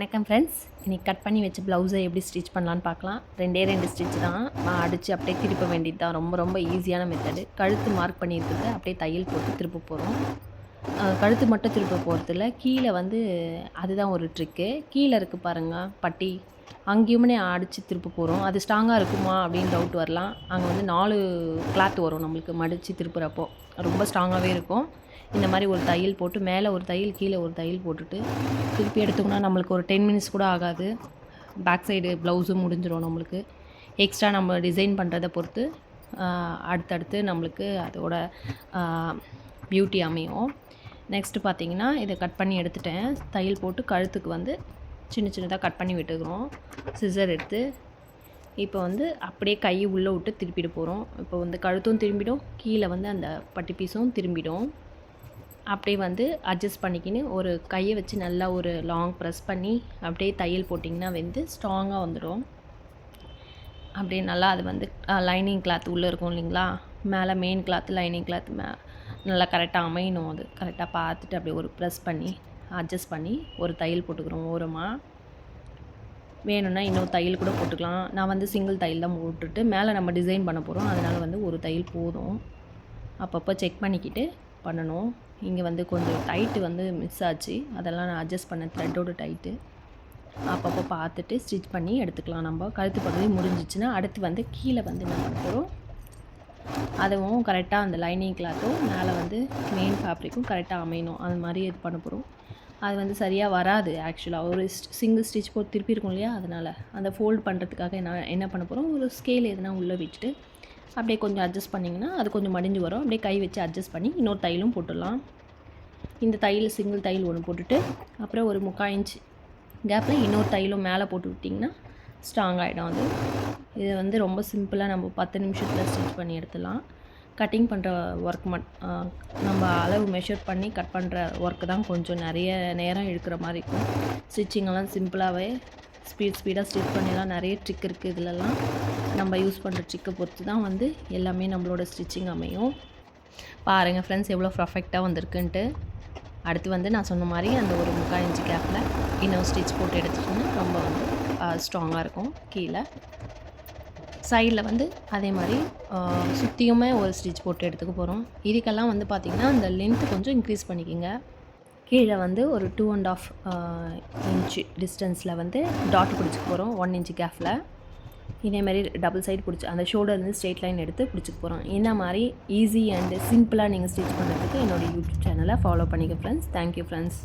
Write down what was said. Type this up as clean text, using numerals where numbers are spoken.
வணக்கம் ஃப்ரெண்ட்ஸ், இன்றைக்கி கட் பண்ணி வச்ச ப்ளவுஸை எப்படி ஸ்டிச் பண்ணலான்னு பார்க்கலாம். ரெண்டு ஸ்டிச் தான் அடித்து அப்படியே திருப்ப வேண்டியது தான். ரொம்ப ஈஸியான மெத்தடு. கழுத்து மார்க் பண்ணியிருக்கிறது அப்படியே தையல் போட்டு திருப்ப போகிறோம். கழுத்து மட்டும் திருப்ப போகிறதில்ல, கீழே அதுதான் ஒரு ட்ரிக்கு. கீழே இருக்குது பாருங்கள் பட்டி, அங்கேயுமே அடித்து திருப்ப போகிறோம். அது ஸ்ட்ராங்காக இருக்குமா அப்படின்னு டவுட் வரலாம். அங்கே 4 கிளாத் வரும் நம்மளுக்கு மடித்து திருப்புறப்போ, ரொம்ப ஸ்ட்ராங்காகவே இருக்கும். இந்த மாதிரி ஒரு தையல் போட்டு மேலே ஒரு தையல் கீழே ஒரு தையல் போட்டுட்டு திருப்பி எடுத்தோம்னா நம்மளுக்கு ஒரு 10 மினிட்ஸ் கூட ஆகாது. பேக் சைடு ப்ளவுஸும் முடிஞ்சிடும். நம்மளுக்கு எக்ஸ்ட்ரா நம்ம டிசைன் பண்ணுறதை பொறுத்து அடுத்தடுத்து நம்மளுக்கு அதோட பியூட்டி அமையும். நெக்ஸ்ட்டு பார்த்திங்கன்னா, இதை கட் பண்ணி எடுத்துட்டேன். தையல் போட்டு கழுத்துக்கு சின்னதாக கட் பண்ணி விட்டுக்கிறோம். சிசர் எடுத்து இப்போ அப்படியே கை உள்ளே விட்டு திருப்பிட போகிறோம். இப்போ கழுத்தும் திரும்பிடும், கீழே அந்த பட்டி பீஸும் திரும்பிடும். அப்படியே அட்ஜஸ்ட் பண்ணிக்கின்னு ஒரு கையை வச்சு நல்லா ஒரு லாங் ப்ரெஸ் பண்ணி அப்படியே தையல் போட்டிங்கன்னா ஸ்ட்ராங்காக வந்துடும். அப்படியே நல்லா அது லைனிங் கிளாத் உள்ளே இருக்கும் இல்லைங்களா, மேலே மெயின் கிளாத் லைனிங் கிளாத் நல்லா கரெக்டாக அமையணும். அது கரெக்டாக பார்த்துட்டு அப்படியே ஒரு ப்ரெஸ் பண்ணி அட்ஜஸ்ட் பண்ணி ஒரு தையல் போட்டுக்கிறோம். ஓரமாக வேணும்னா இன்னொரு தையல் கூட போட்டுக்கலாம். நான் சிங்கிள் தையல் தான் போட்டுட்டு மேலே நம்ம டிசைன் பண்ண போகிறோம். அதனால் ஒரு தையல் போதும். அப்பப்போ செக் பண்ணிக்கிட்டு பண்ணணும். இங்கே கொஞ்சம் டைட்டு மிஸ் ஆச்சு, அதெல்லாம் நான் அட்ஜஸ்ட் பண்ண த்ரெட்டோட டைட்டு. அப்பப்போ பார்த்துட்டு ஸ்டிச் பண்ணி எடுத்துக்கலாம். நம்ம கழுத்து பகுதி முடிஞ்சிச்சுன்னா அடுத்து கீழே என்ன பண்ண போகிறோம், அதுவும் கரெக்டாக அந்த லைனிங் கிளாத்தும் மேலே மெயின் ஃபேப்ரிக்கும் கரெக்டாக அமையணும். அது மாதிரி இது பண்ண போகிறோம். அது சரியாக வராது. ஆக்சுவலாக ஒரு சிங்கிள் ஸ்டிச் போட்டு திருப்பி இருக்கும் இல்லையா, அதனால் அந்த ஃபோல்ட் பண்ணுறதுக்காக என்ன பண்ண போகிறோம், ஒரு ஸ்கேல் எதுனா உள்ளே வச்சுட்டு அப்படியே கொஞ்சம் அட்ஜஸ்ட் பண்ணிங்கன்னா அது கொஞ்சம் மடிஞ்சு வரும். அப்படியே கை வச்சு அட்ஜஸ்ட் பண்ணி இன்னொரு தையலும் போட்டுடலாம். இந்த தையல் சிங்கிள் தையல் ஒன்று போட்டுட்டு அப்புறம் ஒரு 3/4 இன்ச் கேப்பில் இன்னொரு தையலும் மேலே போட்டு விட்டிங்கன்னா ஸ்ட்ராங் ஆகிடும். இது ரொம்ப சிம்பிளாக நம்ம 10 நிமிஷத்தில் ஸ்டிச் பண்ணி எடுத்துடலாம். கட்டிங் பண்ணுற ஒர்க் நம்ம அளவு மெஷர் பண்ணி கட் பண்ணுற ஒர்க்கு தான் கொஞ்சம் நிறைய நேரம் இழுக்கிற மாதிரி இருக்கும். ஸ்டிச்சிங்கெல்லாம் சிம்பிளாகவே ஸ்பீடாக ஸ்டிச் பண்ணிடலாம். நிறைய ட்ரிக் இருக்குது இதிலலாம். நம்ம யூஸ் பண்ணுற ட்ரிக்கை பொறுத்து தான் எல்லாமே நம்மளோட ஸ்டிச்சிங் அமையும். பாருங்கள் ஃப்ரெண்ட்ஸ், எவ்வளோ பர்ஃபெக்டாக வந்திருக்குன்ட்டு. அடுத்து நான் சொன்ன மாதிரி அந்த ஒரு 3/4 இன்ச் கேப்பில் இன்னும் ஸ்டிச் போட்டு எடுத்துட்டிங்கன்னா ரொம்ப ஸ்ட்ராங்காக இருக்கும். கீழே சைடில் அதே மாதிரி சுற்றியுமே ஒரு ஸ்டிச் போட்டு எடுத்துக்க போகிறோம். இதுக்கெல்லாம் பார்த்திங்கன்னா அந்த லென்த்து கொஞ்சம் இன்க்ரீஸ் பண்ணிக்கோங்க. கீழே ஒரு 2.5 இன்ச்சு டிஸ்டன்ஸில் டாட் பிடிச்சிக்க போகிறோம். 1 இன்ச் கேப்பில் இதேமாதிரி டபுள் சைடு பிடிச்சி அந்த ஷோல்டர்லேருந்து ஸ்ட்ரெயிட் லைன் எடுத்து பிடிச்சிக்க போகிறோம். இந்த மாதிரி ஈஸி அண்டு சிம்பிளாக நீங்கள் ஸ்டிச் பண்ணுறதுக்கு என்னோடய யூடியூப் சேனலை ஃபாலோ பண்ணிக்க ஃப்ரெண்ட்ஸ். Thank you friends.